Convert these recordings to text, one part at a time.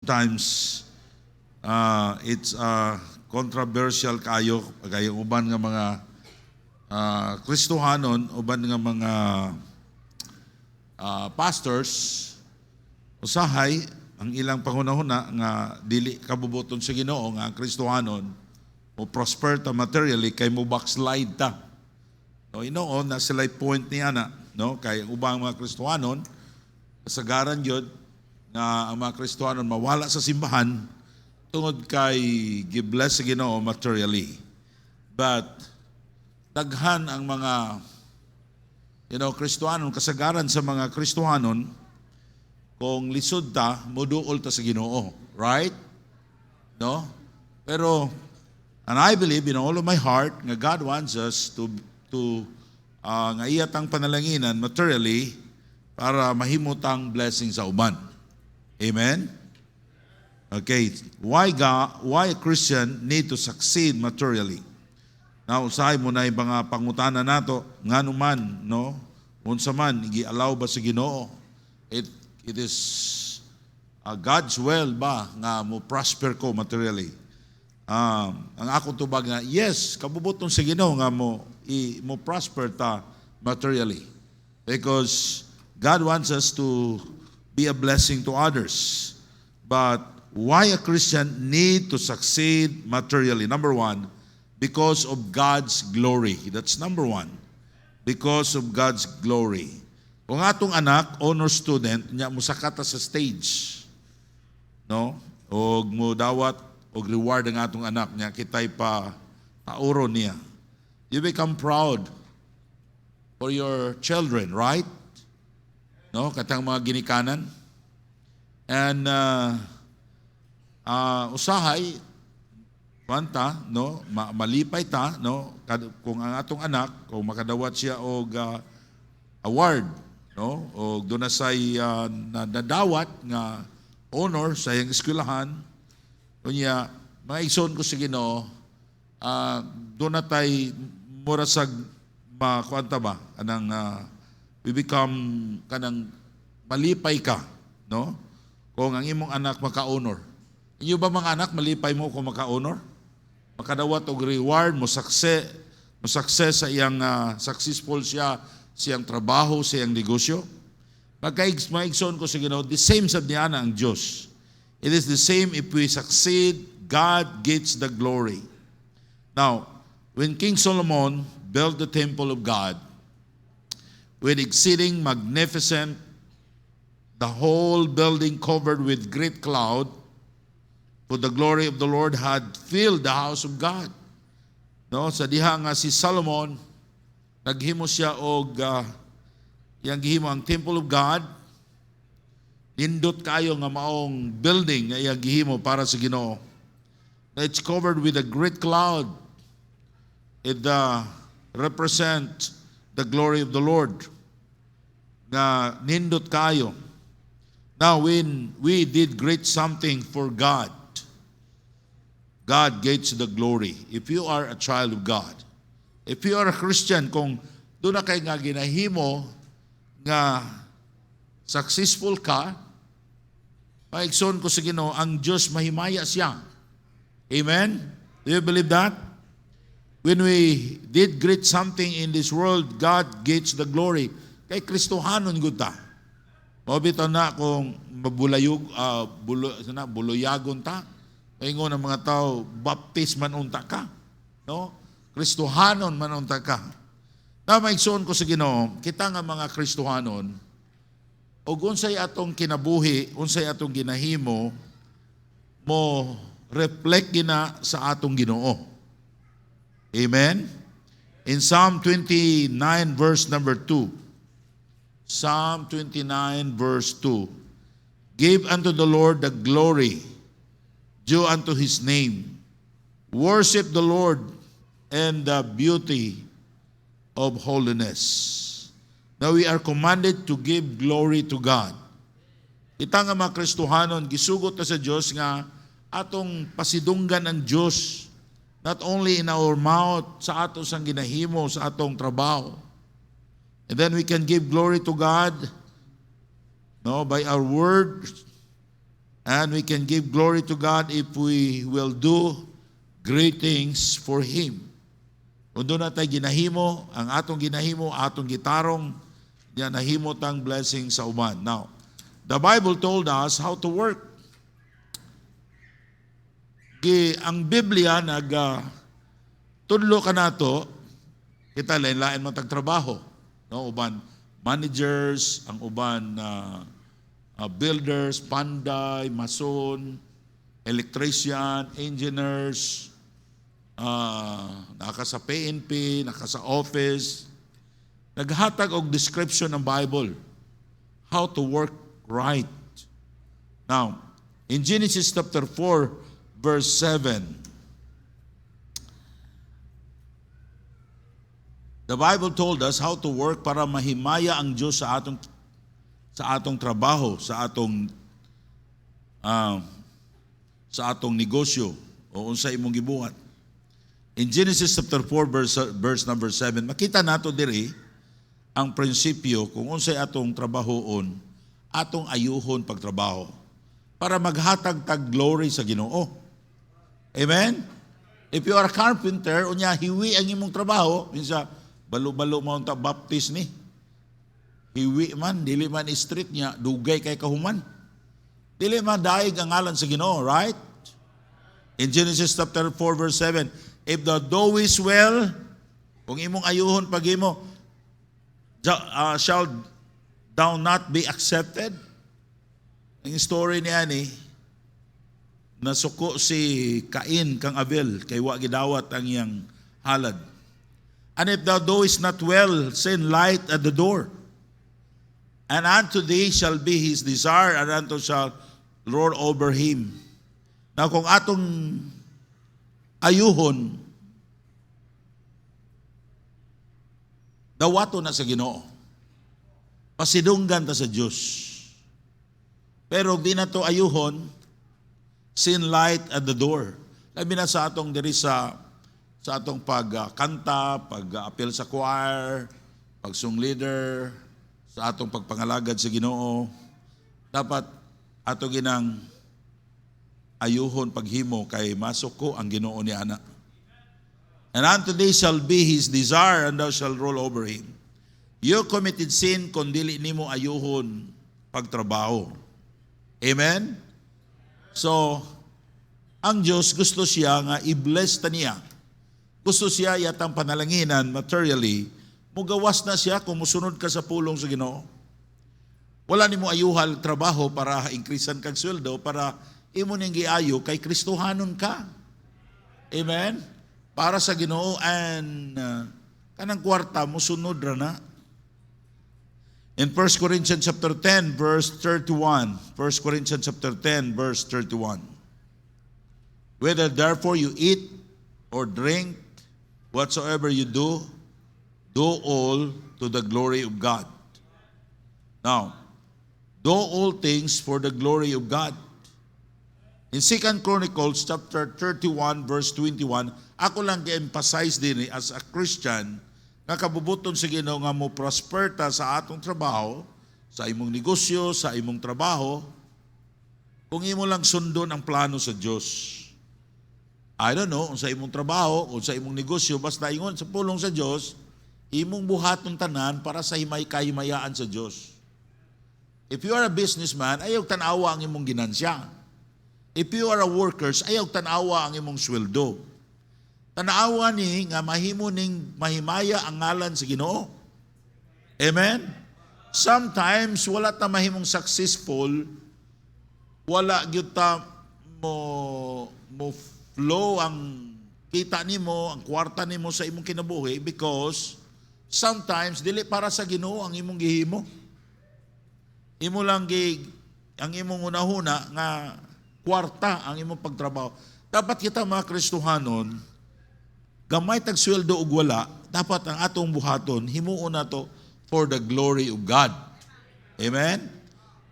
Sometimes it's controversial kayo uban nga mga Kristohanon, uban nga mga pastors usahay ang ilang panghunahuna nga dili kabubuton sa Ginoo nga ang Kristohanon mo prosper ta materially kay mo backslide ta. No, inoon na sila point niya na, no, kay ubang mga Kristohanon kasagaran yun na ang mga Kristohanon mawala sa simbahan tungod kay gibless sa Ginoo materially. But daghan ang mga Kristohanon, kasagaran sa mga Kristohanon kung lisod ta, moduol ta sa Ginoo, right? No? Pero and I believe in all of my heart nga God wants us to nga iyatang panalanginan materially para mahimutang blessing sa uban. Amen? Okay, why a Christian need to succeed materially? Now, usahay mo na yung mga pangutana nato, nga naman, no? Unsa man, i-allow ba sa Ginoo? It is God's will ba nga mo prosper ko materially? Ang akong tubag nga, yes, kabubuton sa Ginoo nga mo prosper ta materially. Because God wants us to be a blessing to others. But why a Christian need to succeed materially? Number one, because of God's glory. That's number one. Because of God's glory. Kung atong anak, honor student, niya musakata sa stage, no? O mo dawat o reward ang atong anak niya, kitay pa tauro niya. You become proud for your children, right? No, katang mga ginikanan. And usahay kwanta, no, malipay ta, no, kung ang atong anak kung makadawat siya og award, no, o doon na say nadawat nga honor sa iyang eskwelahan, kunya mga igsoon ko sa Ginoo, doon na tay murasag makwanta ba anang we become kanang malipay ka, no, kung ang imong anak maka-honor. Inyo ba mga anak malipay mo kung maka-honor? Makadawat og reward mo success sa iyang successful siyang trabaho, sa iyang negosyo. Maigsoon ko sa Ginoo, the same sa niya ang Diyos. It is the same if we succeed, God gets the glory. Now, when King Solomon built the temple of God with exceeding magnificent, the whole building covered with great cloud, for the glory of the Lord had filled the house of God. No, sa diha nga si Solomon naghimo siya og yang gihimo ang temple of God. Nindot kayo nga maong building nga iyang gihimo para sa Ginoo. It's covered with a great cloud. It represent the glory of the Lord. Nga nindot kayo. Now when we did great something for God, God gets the glory. If you are a child of God, if you are a Christian, kung doon na kayo nga ginahimo nga successful ka, maigsoon ko sa Ginoo, ang Diyos mahimaya siya. Amen? Do you believe that? When we did great something in this world, God gets the glory. Kay Kristohanon gud ta. Mabito na kung buluyagon ta, ingon ang mga tao, baptist man unta ka. No? Kristohanon man unta ka. Na maigsoon ko sa Ginoo, kita nga mga Kristohanon, o unsay atong kinabuhi, unsay atong ginahimo, mo reflect gina sa atong Ginoo. Amen? In Psalm 29 verse number 2, Psalm 29 verse 2, give unto the Lord the glory due unto His name. Worship the Lord and the beauty of holiness. Now we are commanded to give glory to God. Kita nga mga Kristohanon, gisugot na sa Diyos nga atong pasidunggan ang Diyos, not only in our mouth, sa ato sang ginahimo, sa atong trabaho. And then we can give glory to God, no, by our words, And we can give glory to God if we will do great things for Him. Kung doon natin ginahimo, ang atong ginahimo, atong gitarong, yan nahimo tang blessing sa uban. Now, the Bible told us how to work. Ang Biblia tudlo ka nato, kita lain-lain man tagtrabaho. No, uban managers, ang uban builders, panday, mason, electrician, engineers, naka sa PNP, naka sa office. Naghatag og description ng Bible how to work right. Now, in Genesis chapter 4, verse 7, the Bible told us how to work para mahimaya ang Diyos sa atong trabaho, sa atong negosyo o unsa imong gibuhat. In Genesis chapter 4 verse number 7, makita nato diri ang prinsipyo kung unsay atong trabahoon, atong ayuhon pagtrabaho para maghatag tag glory sa Ginoo. Amen? If you are a carpenter, unya hiwi ang imong trabaho, minsa balo-balo mo ta baptist ni. Hiwi man, dili man street niya, dugay kay kahuman. Dili man daig ang ngalan sa Ginoo, right? In Genesis chapter 4 verse 7, if thou doest well, kung imong ayuhon pagimo, shall thou not be accepted? Ang story niya ni, nasuko si Cain kang Abel, kay wa gidawat ang iyang halad. And if thou doest not well, send light at the door. And unto thee shall be his desire, and unto shall lord over him. Now kung atong ayuhon, dawato na sa Ginoo. Pasidunggan ta sa Diyos. Pero di na to ayuhon, sin light at the door. Labi na sa atong diri sa atong pagkanta, pag-appeal sa choir, pag-song leader, sa atong pagpangalagad sa Ginoo, dapat ato ginang ayuhon paghimo kay masuko ang Ginoo ni ana. And unto thee shall be his desire, and thou shalt rule over him. You committed sin kung dili nimo ayuhon pagtrabaho. Amen? So, ang Diyos gusto siya nga i-bless ta niya. Gusto siya yatang panalanginan materially, mugawas na siya kung musunod ka sa pulong sa Ginoo. Wala nimo ayuhal trabaho para increasean kag sweldo, para imo ning giayo kay Kristohanon ka. Amen? Para sa Ginoo, and kanang kwarta musunod ra na. In 1 Corinthians chapter 10 verse 31, 1 Corinthians chapter 10 verse 31. Whether therefore you eat or drink, whatsoever you do all to the glory of God. Now, do all things for the glory of God. In 2 Chronicles chapter 31 verse 21, ako lang i-emphasize din as a Christian, nga kabubuton sa Ginoo nga mo prosper ta sa atong trabaho, sa imong negosyo, sa imong trabaho, kung imo lang sundon ang plano sa Dios. I don't know, sa imong trabaho o sa imong negosyo, basta ingon sa pulong sa Dios, imong buhaton tanan para sa kahimayaan sa Dios. If you are a businessman, ayaw tanawa ang imong ginansya. If you are a workers, ayaw tanawa ang imong sweldo. Tanawa ni nga mahimo ning mahimaya ang ngalan sa Ginoo. Amen? Sometimes wala ta mahimong successful, wala gyud ta mo flow ang kita nimo, ang kwarta nimo sa imong kinabuhi, because sometimes dili para sa Ginoo ang imong gihimo. Imo lang ang imong unahuna nga kwarta ang imong pagtrabaho. Dapat kita mga Kristohanon, gamay tag sweldo ug wala, dapat ang atong buhaton himuon nato for the glory of God. Amen?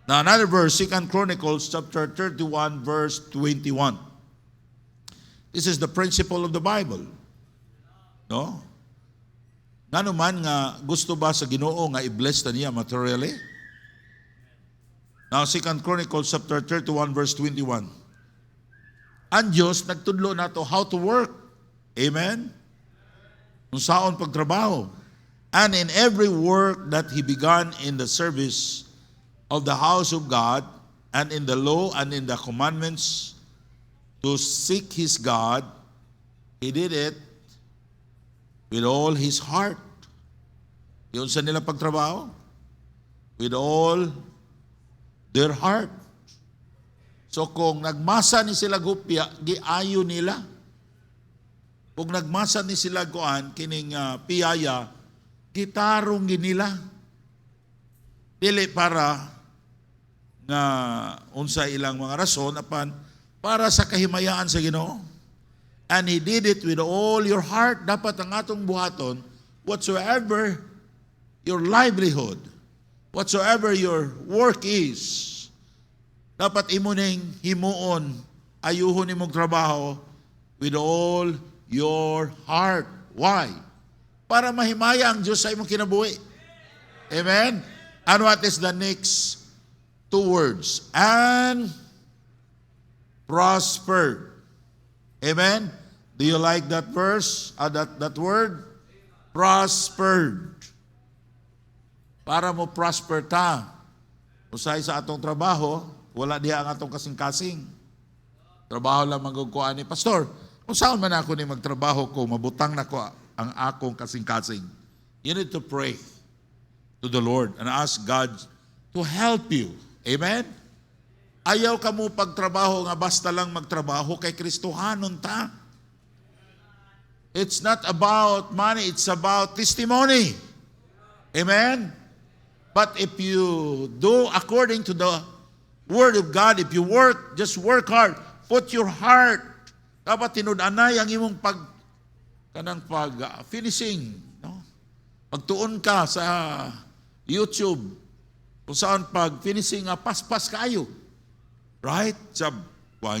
Now another verse, 2 Chronicles chapter 31 verse 21. This is the principle of the Bible. No? Ngano man nga gusto ba sa Ginoo nga i-bless ta niya materially? Now, 2 Chronicles chapter 31, verse 21. Ang Diyos nagtudlo nato how to work. Amen? Kung saan pagtrabaho. And in every work that He began in the service of the house of God, and in the law and in the commandments to seek His God, He did it with all His heart. Yun sa nila pagtrabaho? With all their heart. So kung nagmasa ni sila gupya, giayo nila. Kung nagmasa ni sila kuan, kining piyaya, gitarong nila. Dili para nga unsa ilang mga rason apan para sa kahimayaan sa Ginoo. And He did it with all your heart. Dapat ang atong buhaton, whatsoever your livelihood, whatsoever your work is, dapat imo ning himuon, ayuhon imong trabaho with all your heart. Why? Para mahimaya ang Diyos sa imong kinabuhi. Amen? And what is the next two words? And prospered. Amen? Do you like that verse? That word? Prospered. Para mo prosper ta. Usay sa atong trabaho, wala diha ang atong kasing-kasing. Trabaho lang magkukuha ni Pastor. Kung saan man ako ni magtrabaho ko, mabutang na ko ang akong kasing-kasing. You need to pray to the Lord and ask God to help you. Amen? Ayaw ka mo pagtrabaho nga basta lang magtrabaho kay Kristohanon ta. It's not about money, it's about testimony. Amen? But if you do according to the Word of God, if you work, just work hard. Put your heart. Dapat tinud-anay ang imong finishing. No? Pagtuon ka sa YouTube, kung saan pag-finishing paspas kayo. Right?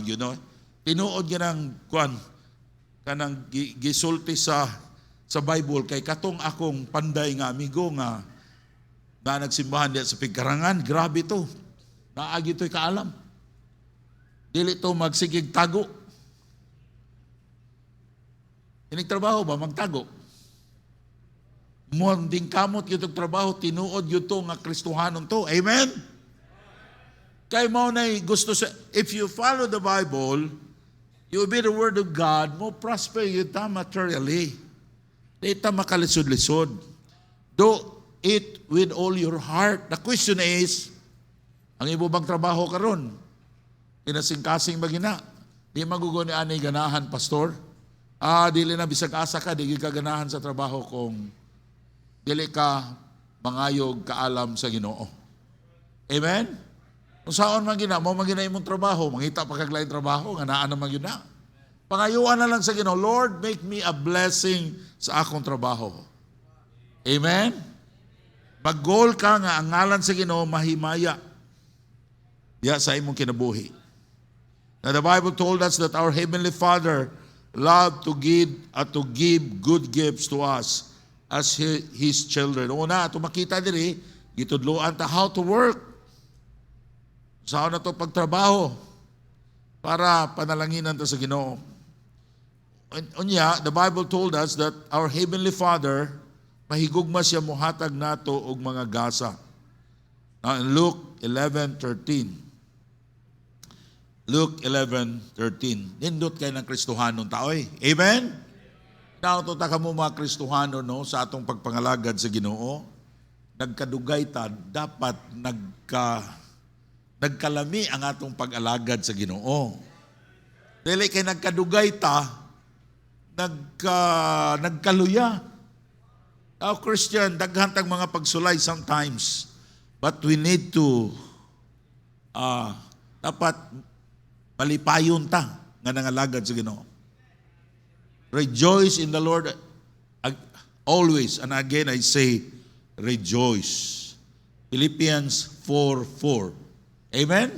You know, tinuod ka ng kanang gisulti sa Bible kay katong akong panday nga amigo nga na nagsimbahan diya sa Pigkarangan. Grabe to. Naagi to'y kaalam. Dili to magsigig tago. Trabaho ba magtago? Munding kamot yung trabaho, tinuod yun to nga Kristohanon to. Amen? Kay mo na gusto sa, if you follow the Bible, you obey the Word of God, mo prosper yun ta materially. Di ta makalisod-lisod. Do it with all your heart. The question is, ang ibo bang trabaho karon? Kinasing-kasing magina. Di magugo ni ani ganahan, Pastor. Dili na bisag asa ka, di ka ganahan sa trabaho kung dili ka mangayog kaalam sa Ginoo. Amen? Kung saan man gina, mo magina imong trabaho, mangita pa kag lain trabaho, nga naa naman yun na. Pangayuan na lang sa Ginoo, Lord, make me a blessing sa akong trabaho. Amen? Mag-goal ka nga ang ngalan sa Ginoo mahimaya. Ya sa imong kinabuhi. Now the Bible told us that our Heavenly Father loved to give good gifts to us as His children. Una, ito makita diri, gitudloan ta how to work. Saan na to pagtrabaho para panalanginan ta sa Ginoo. Unya, the Bible told us that our Heavenly Father, mahigugma siya muhatag nato og mga gasa. Now in Luke 11:13. Luke 11:13. Nindot kayo ng Kristohanon taoy. Amen? Now, ito ka mo mga Kristohanon no, sa atong pagpangalagad sa Ginoo. Nagkadugay ta, dapat nagkalami ang atong pag-alagad sa Ginoo. Dili kay nagkadugay ta, nagkaluya. Now, Christian, daghantang mga pagsulay sometimes. But we need to dapat palipayon ta nga nangalagad sa Ginoo. Rejoice in the Lord always. And again I say, rejoice. Philippians 4:4. Amen?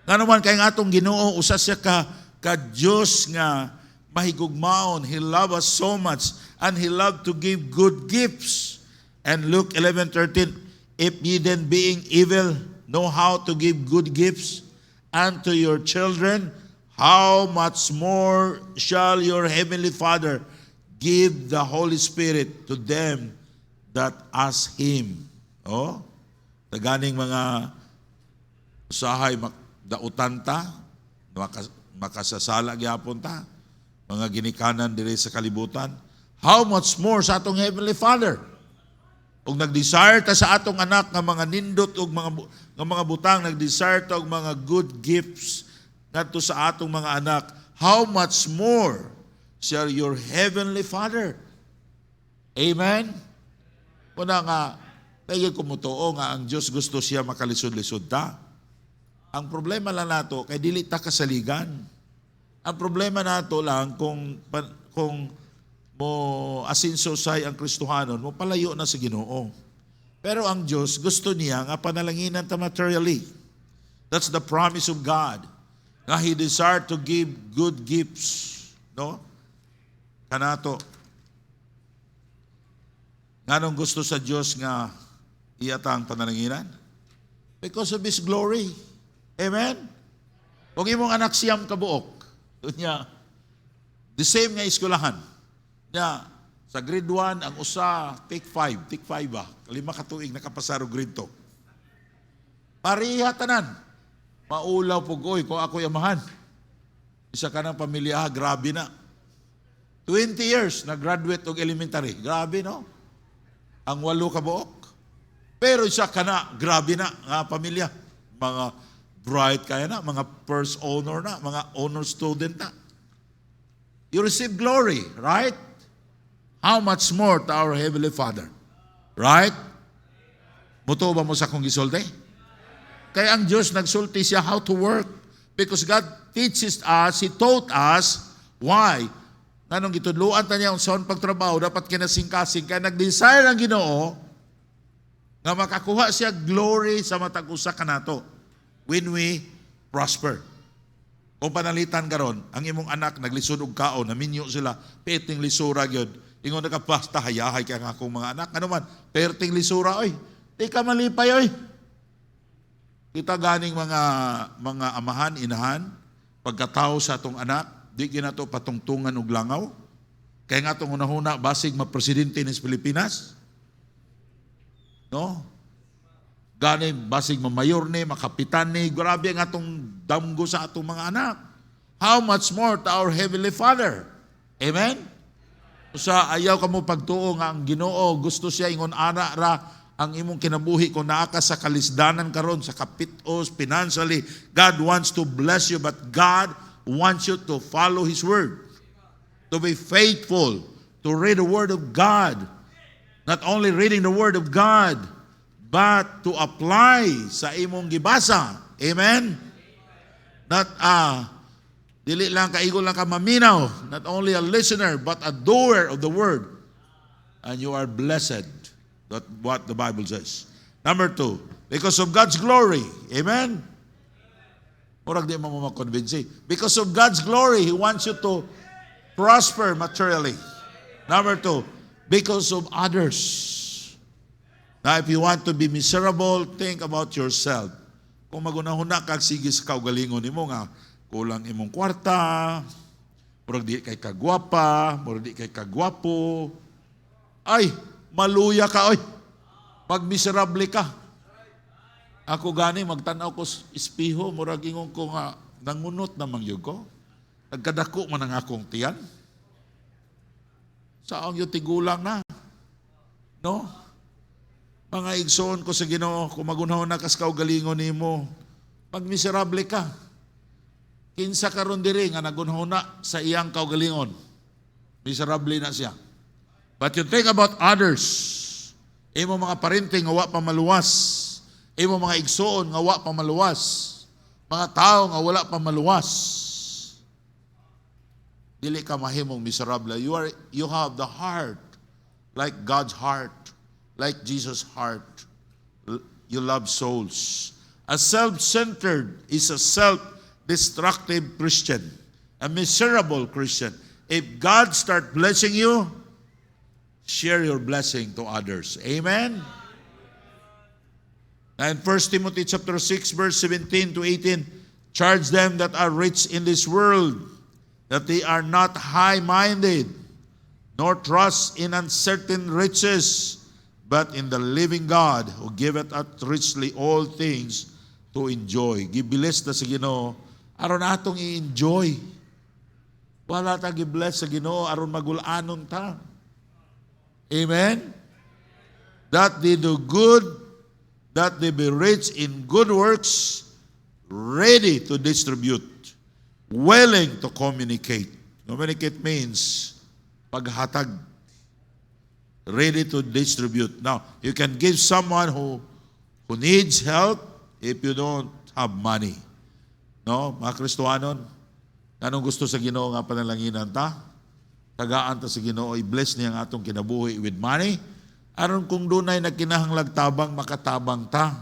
Nga naman kay nga atong Ginoo, usa siya ka Diyos nga mahigugmaon. He loved us so much and He loved to give good gifts. And Luke 11:13, if ye then being evil know how to give good gifts unto your children, how much more shall your heavenly Father give the Holy Spirit to them that ask Him. Oh, taganing mga usahay dautan ta, makasasala gyapon ta, mga ginikanan diri sa kalibutan. How much more sa atong Heavenly Father? Ug nag-desire ta sa atong anak nga mga nindot ug mga butang, nag-desire ta og mga good gifts ngadto sa atong mga anak. How much more shall your Heavenly Father? Amen? Kuna nga, tayo kumutuo nga ang Diyos gusto siya makalisod-lisod ta. Ang problema lang nato, kay dili ta kasaligan. Ang problema nato lang kung mo asinso say ang Kristohanon, mo palayo na sa Ginoo. Pero ang Diyos gusto niya nga panalanginan ta materially. That's the promise of God. Nga He desired to give good gifts. No? Kanato. Nganong gusto sa Diyos nga iyatang panalanginan? Because of His glory. Amen? Kung imong anak siyam kabuok, niya, the same nga eskwelahan. Niya, sa grade 1, ang usa, take 5 ba? 5 katuig nakapasaro grade 2. Pariha tanan. Maulaw pugoy kung ako'y amahan. Isa ka ng pamilya, grabe na. 20 years, nag-graduate og elementary. Grabe, no? Ang 8 kabuok. Pero isa ka na, grabe na, nga pamilya. Mga bright kaya na, mga first honor na, mga honor student na. You receive glory, right? How much more to our Heavenly Father? Right? Muto ba mo sa kong gisulti? Kaya ang Diyos nagsulti siya how to work. Because God teaches us, He taught us, why? Nanong gitudluan ta niya ang saan pagtrabaho, dapat kinasingkasing. Kaya nag-desire ang Ginoo nga makakuha siya glory sa matag usa kanato when we prosper. Kung panalitan karon, ang imong anak naglisod og kaon, naminyo sila, perting lisura gyud. Ingon na ka basta hayahay kaya nga akong mga anak. Ano man, perting lisura, oy. Di ka malipay, oy. Kita ganing mga amahan, inahan, pagkatao sa atong anak, di ginato patungtungan og langaw. Kaya nga itong unahuna, basig mapresidente ng Pilipinas. No? Gani, basig mamayor ni, makapitan ni, grabe ang atong damgo sa atong mga anak. How much more to our Heavenly Father? Amen? Sa ayaw ka mo pagtuo nga ang Ginoo, gusto siya ingon ana ra ang imong kinabuhi kung naa ka sa kalisdanan karon sa kapitos, financially. God wants to bless you, but God wants you to follow His Word. To be faithful, to read the Word of God. Not only reading the Word of God, but to apply sa imong gibasa. Amen? Not dili lang kaigo lang ka maminaw, not only a listener, but a doer of the Word. And you are blessed. That's what the Bible says. Number 2, because of God's glory. Amen? Murag di mo makonvince. Because of God's glory, He wants you to prosper materially. Number 2, because of others. Now, if you want to be miserable, think about yourself. Kung magunahuna kag sige sa kaugalingon nimo nga kulang imong kwarta, murag di kay kagwapa, murag di kay kagwapo, ay maluya ka oy. Pag miserable ka. Ako gani magtan-aw ko espeho, murag ingon ko nga nangunot namang yug ko. Nagkadako man ang akong tiyan. Saong yung tigulang na. No? Mga igsoon ko sa Ginoo, kung magunahon na kas kaugalingon nimo, pag miserable ka, kinsa karon diri nga nagunahon na sa iyang kaugalingon, miserable na siya. But you think about others, imo mga parente nga wa pa maluwas, imo mga igsoon nga wa pa maluwas, mga tao nga wala pa maluwas, dili ka mahimong miserable. You have the heart like God's heart. Like Jesus' heart, you love souls. A self-centered is a self-destructive Christian, a miserable Christian. If God start blessing you, share your blessing to others. Amen? And 1 Timothy chapter 6, verse 17 to 18, charge them that are rich in this world, that they are not high-minded, nor trust in uncertain riches, but in the living God, who giveth us richly all things to enjoy. Gibilis ta sa Ginoo, aron atong i-enjoy. Wala ta gibless sa Ginoo aron magulanon ta. Amen? That they do good, that they be rich in good works, ready to distribute, willing to communicate. Communicate means paghatag, ready to distribute. Now, you can give someone who needs help if you don't have money. No, mga Kristohanon, anong gusto sa Ginoo nga panalanginan ta? Tagaan ta sa Ginoo, i-bless niya ang atong kinabuhi with money. Aron kung dunay nagkinahanglag tabang, makatabang ta.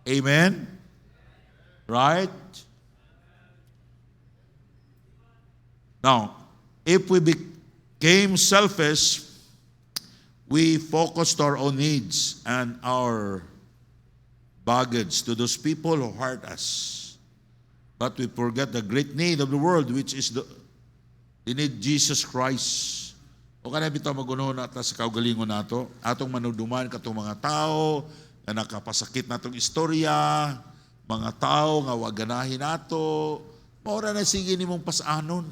Amen? Right? Now, if we became selfish, we focused our own needs and our baggage to those people who hurt us. But we forget the great need of the world, which is they need Jesus Christ. O kana bitaw maguno na ta sa kaugalingon nato, atong manuduman katong mga tao na nakapasakit natong istorya, mga tao nga wa ganahin nato, maura na sige nimong pasanon.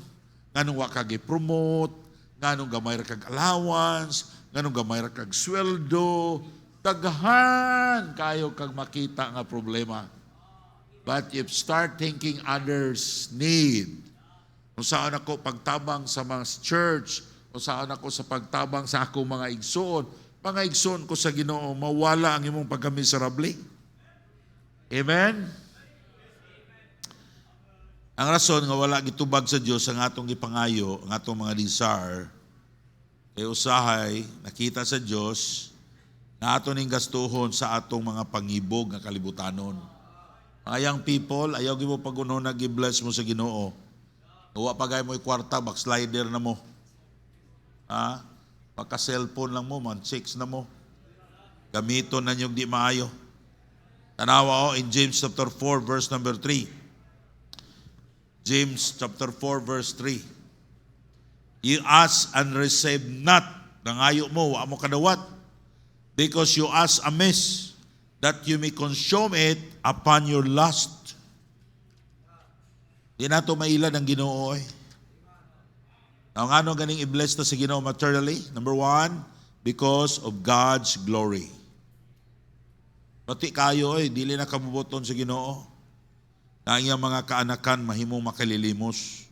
Nganong wa kag i-promote, nganong gamay ra kag allowance, nganong gamay ra kag sweldo, daghan kayo kag makita nga problema. But if start thinking others need, kung saan ako pagtabang sa mga church, kung saan ako sa pagtabang sa akong mga igsoon ko sa Ginoo, mawala ang imong pagkamiserable. Amen? Ang rason nga wala gitubag sa Dios ang atong gipangayo, ang atong mga desire, kay usahay nakita sa Dios na ato ning gastuhon sa atong mga pangibog nga kalibutanon. Mga young people, ayaw gyud mo pag-uno na gi-bless mo sa Ginoo. Wa pagay mo kwarta, backslider na mo. Ha? Pagka-cellphone lang mo, man, chicks na mo. Gamiton na nyo di maayo. Tanawa in James chapter 4, verse number 3. James chapter 4, verse 3. You ask and receive not. Nangayo mo, wa mo kadawat. Because you ask amiss, that you may consume it upon your lust. Di na ito mailan ang Ginoo eh. Ang ano ganing i-bless na sa Ginoo materially? Number 1, because of God's glory. Pati kayo eh, dili na kabubuton sa Ginoo. Na iyang mga kaanakan mahimong makalilimos.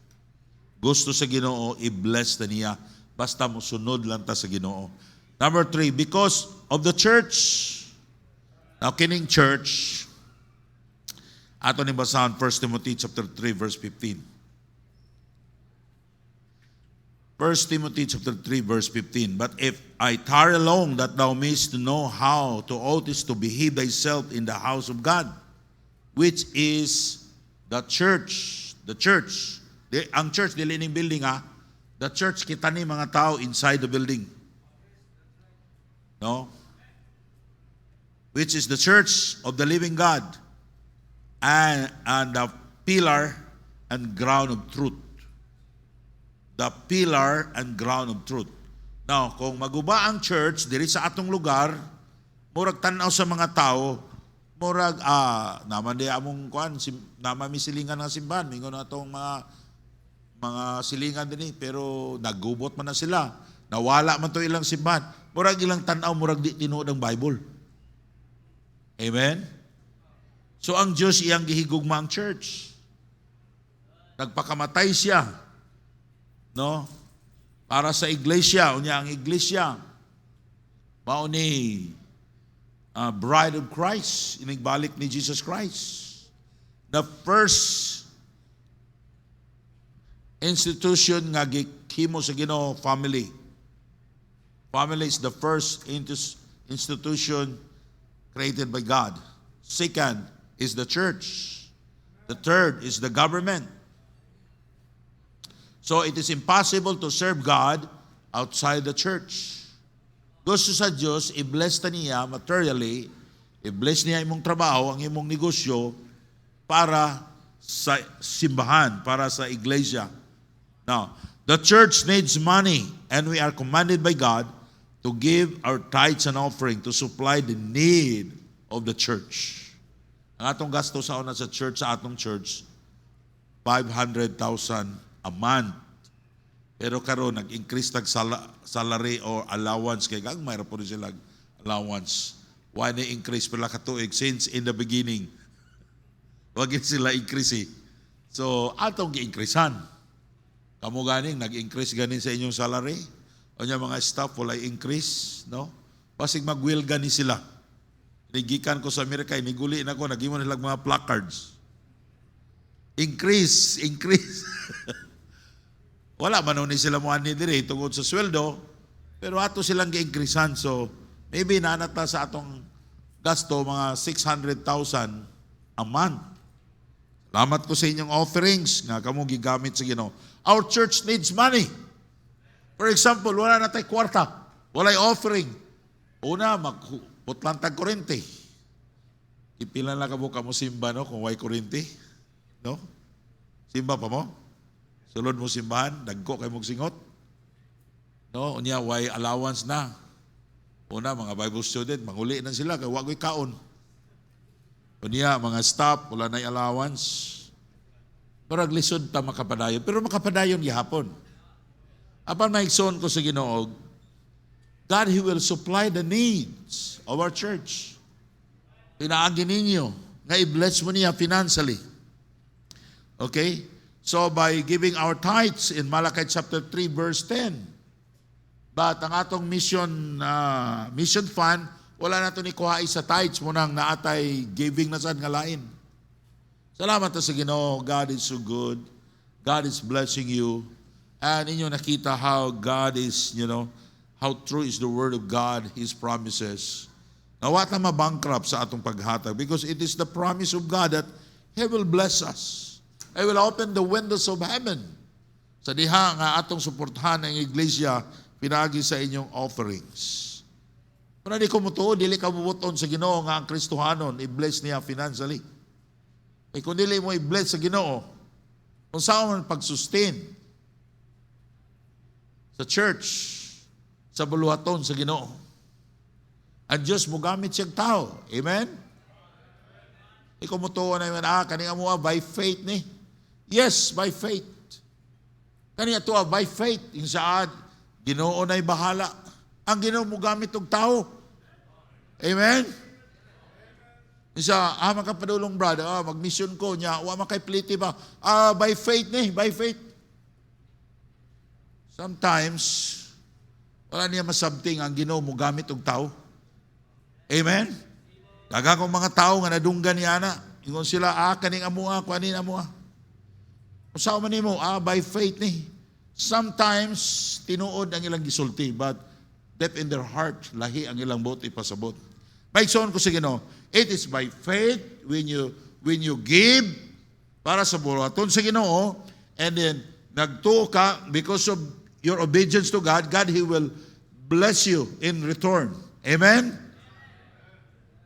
Gusto sa Ginoo, i-bless na niya. Basta musunod lang ta sa Ginoo. Number 3, because of the church. Now, kining church, ato ni basahan 1 Timothy chapter 3, verse 15. 1 Timothy chapter 3, verse 15. But if I tarry long, that thou mayest know how to oughtest to behave thyself in the house of God, which is the church. The church. Ang church, dili ning building ha. The church, kita ni mga tao inside the building. No? Which is the church of the living God and the pillar and ground of truth. The pillar and ground of truth. Now, kung maguba ang church diri sa atong lugar, murag tanaw sa mga tao, murag naman di among kuan, naman mi silingan nga simbahan, mingon atong mga silingan dinhi, pero nagubot man na sila. Nawala man to ilang simbahan. Murag ilang tanaw, murag di tinuod ang Bible. Amen? So ang Diyos iyang gihigugma ang church. Nagpakamatay siya. No? Para sa iglesia. Unya ang iglesia. Mao ni bride of Christ. Inigbalik ni Jesus Christ. The first institution nga gihimo sa Ginoo, family. Family is the first institution created by God. Second is the church. The third is the government. So it is impossible to serve God outside the church. Gusto sa Diyos, i-bless ta niya materially I-bless niya imong trabaho, ang imong negosyo para sa simbahan, para sa iglesia. Now, the church needs money and we are commanded by God to give our tithes and offering to supply the need of the church. Ang atong gasto sa una sa church, sa atong church, 500,000 a month. Pero karon nag-increase tag salary or allowance kay gagmay ra po rin sila allowance. Why na increase pala katuig since in the beginning? Wag sila increase eh. So atong gi-increasehan. Kamo ganing nag-increase ganin sa inyong salary? O niya mga staff wala increase, no? Pasig mag-will gani sila. Nigikan ko sa Amerika, iniguli na ko, nagimo nilang mga placards. Increase. Wala man ni sila mo ani dire tungod sa sweldo, pero ato silang gi-increasehan. So maybe nanata sa atong gasto mga 600,000 a month. Salamat ko sa inyong offerings nga kamo gigamit sa Ginoo. Our church needs money. For example, wala na tayo kwarta. Wala'y offering. Una, magputlan tag kurente. Ipilan lang ka mo simba, no? Kung way kurente. No? Simba pa mo? Sulod mo simbahan, dagko kay mong singot. No? Unya, way allowance na. Una, mga Bible student, manguli na sila, kaya wagoy kaon. Unya, mga staff, wala na allowance. Pero aglisod ta makapadayon. Pero makapadayon gihapon. Apan maigsoon ko sa Ginoo, God, He will supply the needs of our church. Pinaagi ninyo, nga i-bless mo niya financially. Okay? So by giving our tithes in Malachi chapter 3 verse 10, but ang atong mission fund, wala na ito ni kuhai sa tithes mo nang naatay giving na saan nga lain. Salamat sa Ginoo. God is so good. God is blessing you. And inyo nakita how God is, how true is the Word of God, His promises. Nawat na mabankrupt sa atong paghatag because it is the promise of God that He will bless us. He will open the windows of heaven. Sa diha nga atong suportahan ang iglesia, pinagi sa inyong offerings. Kung di ko mutuo, dili ka bubuton sa Ginoo nga ang Kristohanon, i-bless niya financially. E kung dili mo i-bless sa Ginoo, kung saan man pag-sustain, sa church, sa buluhaton sa Ginoo. Ang Diyos mo gamit siyang tao. Amen? Ikaw mo to na yun, kaninga mo by faith ni. Yes, by faith. Kaniya to by faith. Yung saan, Ginoo na'y bahala. Ang Ginoo mo gamit og tao. Amen? Isa, makapadulong brother, mag-mission ko niya, makaipliti ba? By faith ni, by faith. Sometimes, wala niya masabting ang Ginoo mo gamit og tao. Amen? Daga kong mga tao nga nadunggan niya na. Ingon sila, kaning amuha, kanin amuha. Usaw man nimo, by faith ni. Sometimes, tinuod ang ilang gisulti, but deep in their heart, lahi ang ilang buot ipasabot. Maigsoon ko sa Ginoo, it is by faith when you give para sa bulaton sa Ginoo, and then nagtuo ka because of your obedience to God, God, He will bless you in return. Amen?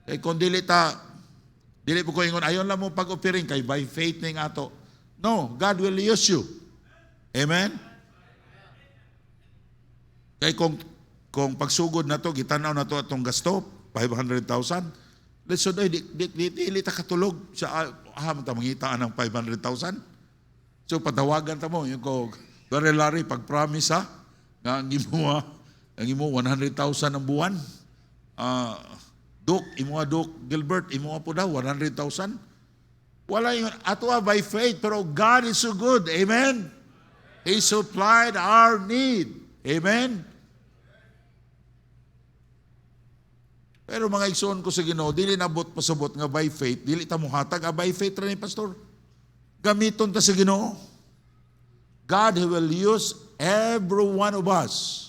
Kaya kung dili po ko ingon, ayon lang mo pag-offering kay by faith na yung ato. No, God will use you. Amen? Kaya kung pagsugod na to, gitanaw na to atong gasto, 500,000, let's say, dili ta katulog. Mangitaan ng 500,000. So, patawagan ta mo, yung ko, very lari, pag-promise ha, nga ang imo 100,000 ang buwan. Duk Gilbert, imo po daw, 100,000. Wala yun, ato by faith, pero God is so good. Amen? He supplied our need. Amen? Pero mga igsoon ko sa Ginoo, dili nabot pasabot nga by faith, dili ta mo hatag, by faith ra ni pastor. Gamiton ta sa Ginoo. God will use every one of us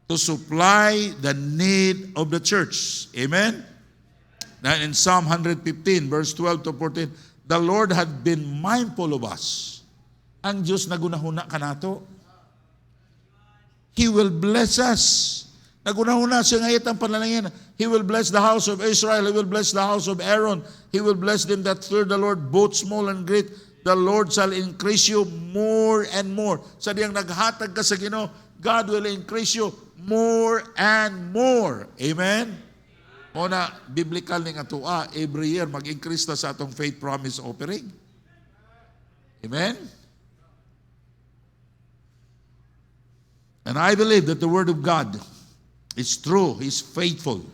to supply the need of the church. Amen? Now in Psalm 115, verse 12 to 14, the Lord had been mindful of us. Ang Diyos nagunahuna ka nato. He will bless us. Nagunahuna siya nga itang panalangin. He will bless the house of Israel. He will bless the house of Aaron. He will bless them that fear the Lord, both small and great. The Lord shall increase you more and more. Sa diyang naghatag ka sa Ginoo, God will increase you more and more. Amen? Muna, biblical ning atua, every year mag-increase na sa atong faith promise offering. Amen? And I believe that the Word of God is true, He's faithful.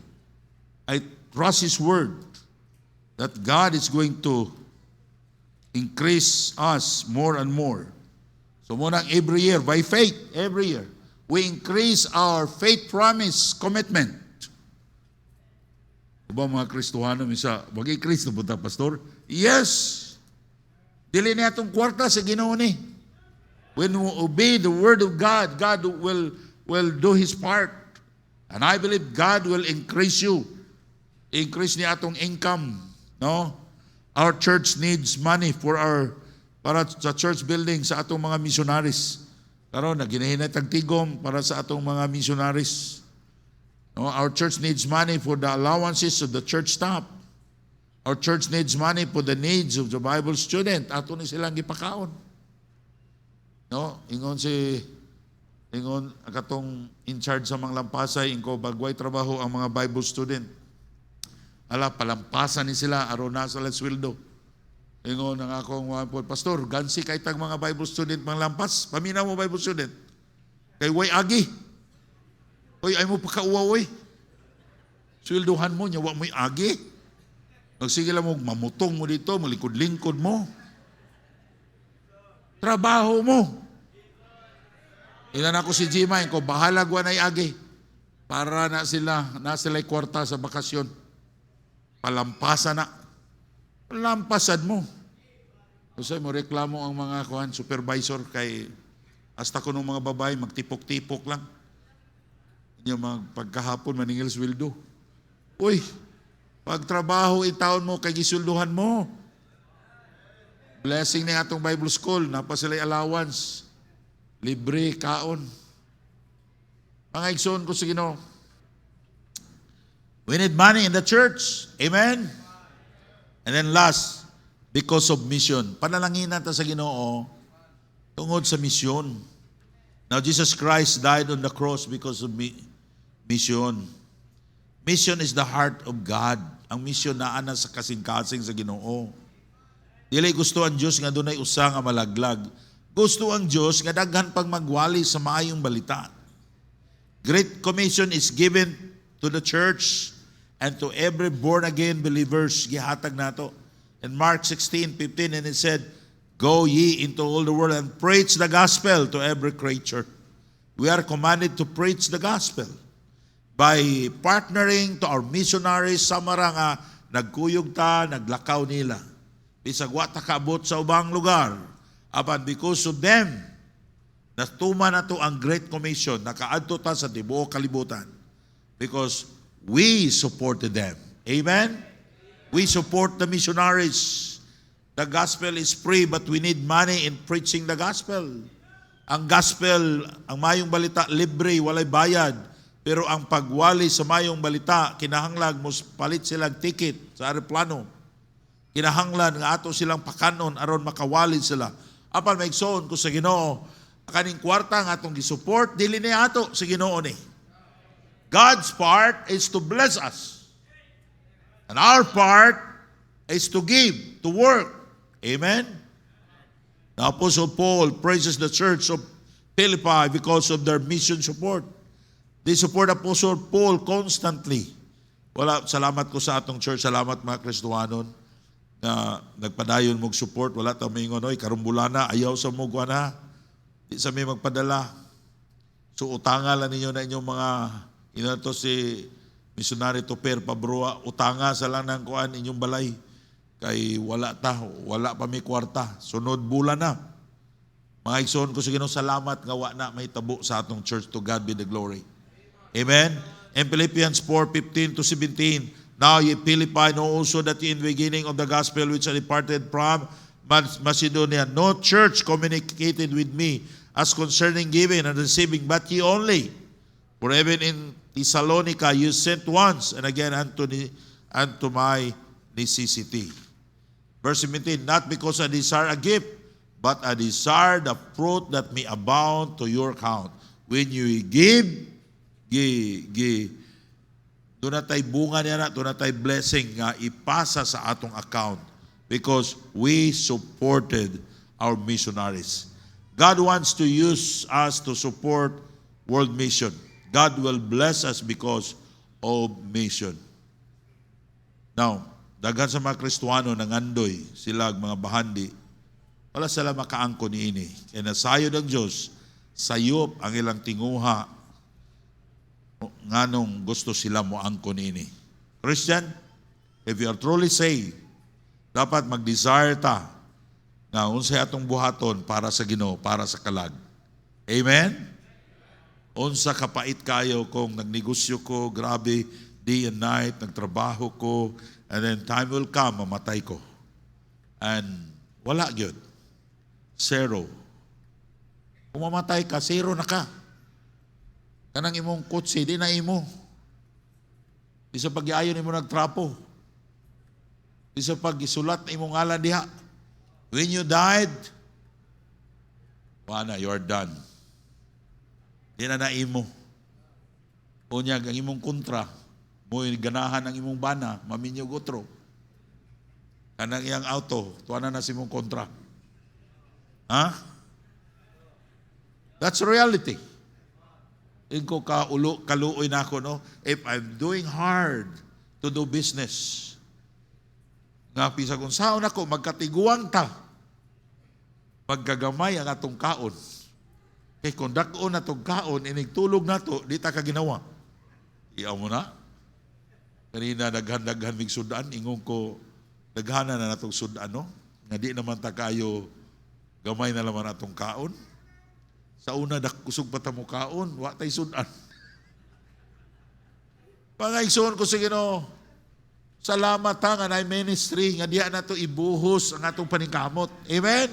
I trust His Word that God is going to increase us more and more. So muna every year, by faith, every year, we increase our faith promise commitment. Diba mga Kristohano, misa, mag-increase na punta, Pastor? Yes! Dili na itong kwarta sa Ginoo ni. When we obey the Word of God, God will do His part. And I believe God will increase you. Increase niya atong income. No? Our church needs money para sa church building sa atong mga missionaries. Karon naginahinay tag tigom para sa atong mga missionaries. No, our church needs money for the allowances of the church staff. Our church needs money for the needs of the Bible student. Ato ni silang gipakaon. No, ingon akatong in charge sa mga lampasay ingko bagway trabaho ang mga Bible student. Ala, palampasan ni sila, aron na sila sweldo. Ingon ang akong Pastor, gansi kay tag mga Bible student mga lampas. Paminaw mo Bible student. Kay way agi. Hoy, ay mo pakauwa, oy. Sweldohan mo, nyawa mo'y agi. Magsige lang mo, mamutong mo dito, malikod-lingkod mo. Trabaho mo. Ilan ako si Jimay, ko bahala gwa na agi. Para na sila'y kwarta sa bakasyon. Palampasan na. Palampasan mo. Kasi mo reklamo ang mga supervisor kay hasta ko ng mga babae, magtipok-tipok lang. Yung mga pagkahapon, maningil sweldo. Uy, pagtrabaho, itaon mo, kay gisulduhan mo. Blessing na atong Bible School, napa sila'y allowance. Libre, kaon. Mga igsoon ko sa Ginoo. We need money in the church. Amen? And then last, because of mission. Panalangin natin sa Ginoo tungod sa mission. Now, Jesus Christ died on the cross because of mission. Mission is the heart of God. Ang mission na ana sa kasing-kasing sa Ginoo. Dili gusto ang Diyos nga dunay usa nga malaglag. Gusto ang Diyos nga daghan pag magwali sa maayong balita. Great Commission is given to the church and to every born-again believers. Gihatag nato. In Mark 16:15, and it said, Go ye into all the world and preach the gospel to every creature. We are commanded to preach the gospel by partnering to our missionaries sa nga nagkuyog ta, naglakaw nila. Bisag wa ta kaabot sa ubang lugar. Apan because of them, natuma na to ang Great Commission, nakaadto ta sa tibuok kalibutan. Because we supported them. Amen? We support the missionaries. The gospel is free, but we need money in preaching the gospel. Ang gospel, ang mayong balita, libre, walay bayad. Pero ang pagwali sa mayong balita, kinahanglan mo palit silang ticket sa aeroplano. Kinahanglan nga ato silang pakanon aron makawali sila. Apan maigsoon ko sa Ginoo, kaning kwarta nga atong gisupport, dili ni ato sa Ginoo ni. God's part is to bless us. And our part is to give, to work. Amen? The Apostle Paul praises the church of Philippi because of their mission support. They support Apostle Paul constantly. Salamat ko sa atong church. Salamat mga Kristohanon na nagpadayon mong support. Wala tayo mingon, oy, karumbulana, ayaw sa mugwa na. Di sa may magpadala. So utanga lang ninyo na inyong mga, to si missionary Toper Pabrua, utanga sa lang ng kuan inyong balay. Kay wala pa may kwarta. Sunod bulan na. Mga igsoon ko sa Ginoo, salamat nga wa na may tabo sa atong church. To God be the glory. Amen? In Philippians 4:15-17, Now ye Philippi know also that ye in the beginning of the gospel which I departed from Macedonia, no church communicated with me as concerning giving and receiving, but ye only. For even in Thessalonica, you sent once and again unto my necessity. Verse 17, not because I desire a gift, but I desire the fruit that may abound to your account. When you give, doon na tayo bunga niya na, doon na tayo blessing nga ipasa sa atong account because we supported our missionaries. God wants to use us to support world mission. God will bless us because of mission. Now, daghan sa mga Kristiyano nangandoy sila mga bahandi, wala sila makaangko niini. Kaya nasayo ng Diyos, sayop ang ilang tinguha nganong gusto sila mo angko niini. Christian, if you are truly saved, dapat mag-desire ta na unsay atong buhaton para sa Ginoo, para sa kalag. Amen? Unsa kapait kayo kung nagnegosyo ko, grabe, day and night, nagtrabaho ko, and then time will come, mamatay ko. And wala yun. Zero. Kung mamatay ka, zero na ka. Kanang imong kutsi, di na imo. Di sa pag-iayon imo nagtrapo. Di sa pag-isulat na imong ngalan diha. When you died, wala, you are done. Di na imo. Unyag ang imong kontra, mo ganahan ang imong bana, maminyog otro. Kanang iyang auto, tuwa na si imong kontra. Ha? That's reality. Inko kaluoy na ako, no? If I'm doing hard to do business, nga pisa kung saon ako, magkatiguang ta, pagkagamay ang atong kaon. Kaya kung dakon na itong kaon, inigtulog na to, di ta ka ginawa. Iyaw mo na. Kanina daghan-daghan mig sudan, ingong ko, daghana na natong sudan, no? Nga di naman ta kayo, gamay na naman atong kaon. Sa una, kusog pa ta mo kaon, wa tay sudan. Pangaigsoon ko sa Ginoo, salamat ha nga na ministry, nga diya na to ibuhos ang atong paningkamot. Amen?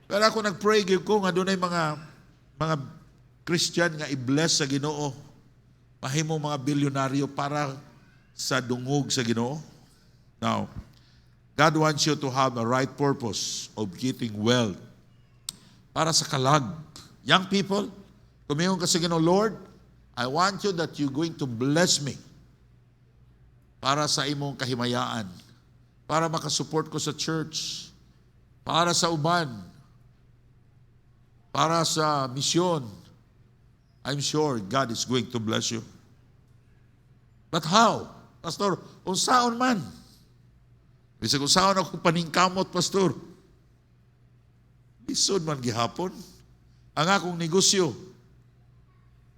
Pero ako nag-pray ko nga doon ay mga Christian nga i-bless sa Ginoo. Mahimo mga bilyonaryo para sa dungog sa Ginoo. Now, God wants you to have a right purpose of getting wealth para sa kalag. Young people, kumingon ka sa Ginoo, Lord, I want you that you're going to bless me para sa imong kahimayaan, para makasupport ko sa church, para sa uban, para sa misyon. I'm sure God is going to bless you. But how? Pastor, unsaon man? Bisag unsaon ako paningkamot, Pastor. Lisod man gihapon. Ang akong negosyo,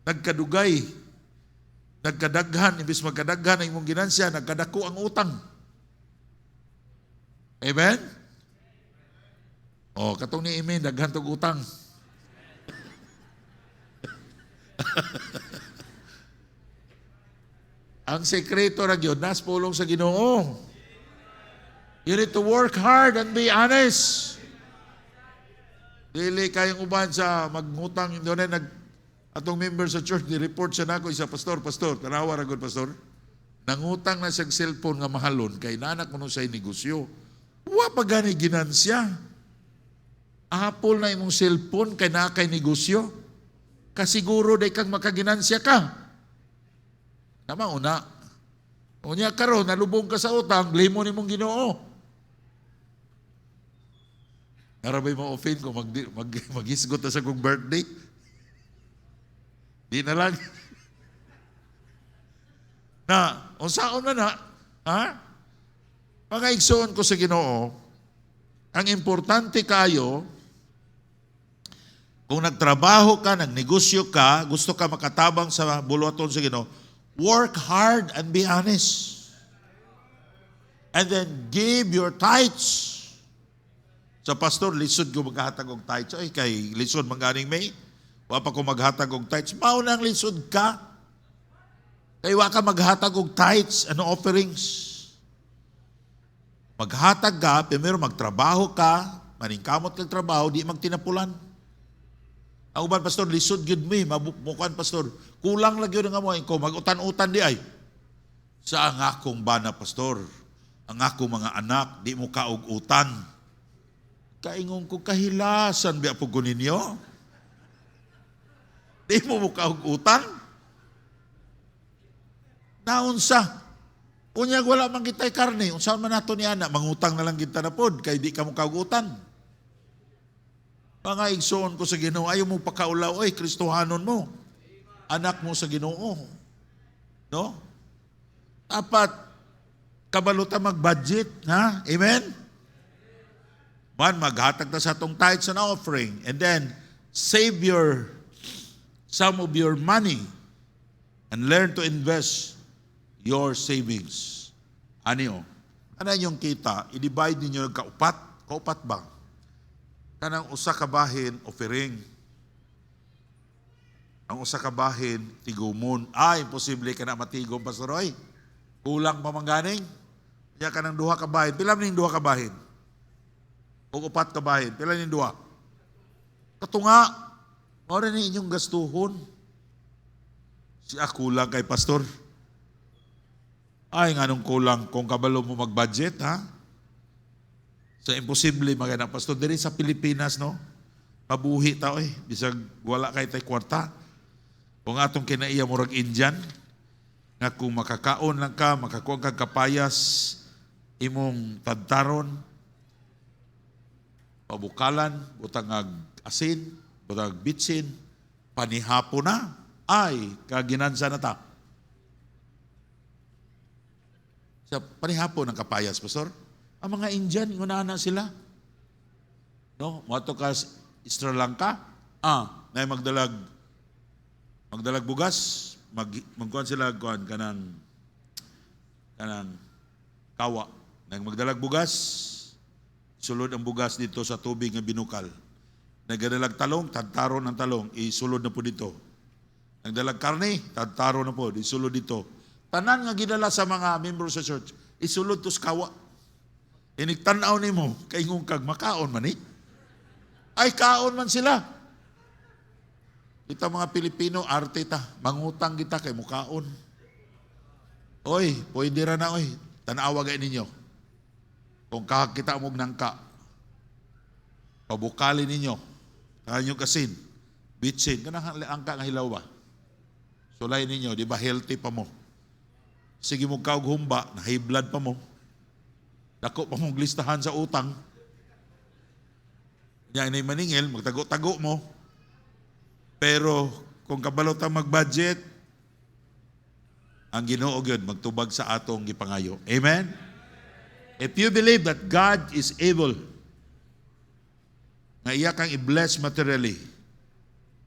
nagkadugay, nagkadaghan, imbis magkadaghan ang imong ginansya, nagkadako ang utang. Amen? O, katong ni Amen, daghan tong utang. Ang sekreto ra gyud nas pulong sa Ginoo. You need to work hard and be honest. Dili kayong uban sa magngutang doon ay atong member sa church ni-report siya nako isa pastor, tanawa ra gud pastor. Nangutang na siyang cellphone nga mahalon kay nanak mo sa negosyo. Wa pa gani ginansya. Apple na imong cellphone kay na kay negosyo. Kasiguro day kang makaginansya ka. Tama una. Unya karon nalubong ka sa utang, blame mo nimong Ginoo. Arabay mo offend ko mag-isgot na sa kong birthday. Di na lang. Na, unsaon na, ha? Pagaigsoon ko sa Ginoo, ang importante kayo, kung nagtrabaho ka, nagnegosyo ka, gusto ka makatabang sa buluhaton sa Ginoo, work hard and be honest. And then give your tithes. Sa pastor, lisod ko maghatag og tithes. Ay, kay lisod mangganing may. Wa pa ko maghatag og tithes. Mauna ang lisod ka. Kay wa ka maghatag og tithes, ano offerings. Maghatag ka, pero magtrabaho ka, maningkamot kang trabaho, di magtinapulan. Ang uban, pastor, lisod gid mi, mabukan, pastor. Kulang lang yun nga mo, ko mag-utan-utan di ay. Sa ang akong bana, pastor, ang akong mga anak, di mo kaug-utan. Kaingon ko kahilasan, biya po ninyo. Di mo kaug-utan. Naunsa. Unyag wala man kitay karne, unsa man nato ni ana, mangutang na lang kita na pod, kay di ka mo kaug-utan. Mga igsoon ko sa Ginoo, ayaw mo pakaulaw, oy, Kristohanon mo. Anak mo sa Ginoo. No? Dapat kabaluta mag-budget, ha? Amen? Man, maghatag na sa atong tithes and offering, and then save some of your money and learn to invest your savings. Ano yung kita? I-divide ninyo ng kaupat. Kaupat ba? Kanang usa ka bahin, offering. Ang usa ka bahin, tigumon. Imposible ka na matigom, Pastor Roy. Kulang pa mangganing. Kaya ka ng duha ka bahin. Pila ning duha ka bahin? O upat ka bahin. Pila ning duha? Katunga. Mara ni inyong gastuhon. Siya kulang kay Pastor. Nga nung kulang kung kabalo mo mag-budget, ha? So, imposible magana, Pastor. Diri sa Pilipinas, no? Mabuhi tao eh. Bisag wala kay tay kwarta. Kung atong kinaiya murag Indian, nga kung makakaon lang ka, makakuha kang kapayas, imong tadtaron, pabukalan, butang asin, butang bitsin, panihapo na, kaginansa na ta. Sa panihapon ng kapayas, Pastor, ang mga Indian, ingunahan sila. No? Mato ka Sri Lanka, na magdalag bugas, magkuhan sila, kanang kawa. Nang magdalag bugas, sulod ang bugas dito sa tubig nga binukal. Nagdalag talong, tadtaro ng talong, isulod na po dito. Nagdalag karne, tadtaro na po, isulod dito. Tanan nga gidala sa mga membro sa church, isulod to sa kawa. Inigtanaw ni mo, kaingong kag makaon man eh. Ay, kaon man sila. Kita mga Pilipino, arte ta, mangutang kita kay mukaon. Oy, pwede ra na oy, tanawa gay ninyo. Kung kakita mo nangka, pabukali ninyo, kanyo kasin, bitsin, kanang angka nga hilaw ba? Sulay ninyo, di ba healthy pa mo? Sige mo kaog humba, na high blood pa mo. Dako pa mong listahan sa utang. Yan ay maningil, magtago-tago mo. Pero kung kabalota mag-budget, ang Ginoo gyud magtubag sa atong gipangayo. Amen? If you believe that God is able nga iya kang i-bless materially,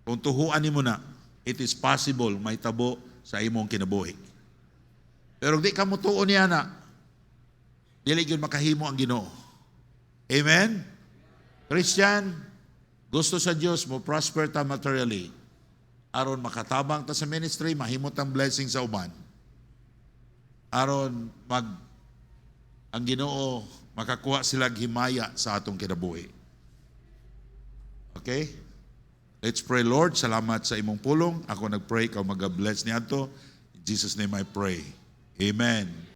kung tuhuan nimo na, it is possible may tabo sa imong kinabuhi. Pero di ka mo tuon niya na, dili yun makahimo ang Ginoo. Amen? Christian, gusto sa Diyos mo prosper ta materially. Aron makatabang ta sa ministry, mahimot ang blessing sa uban. Aron ang Ginoo makakuha sila himaya sa atong kinabuhi. Okay? Let's pray, Lord. Salamat sa imong pulong. Ako nagpray, ikaw mag-bless niya to. In Jesus' name I pray. Amen.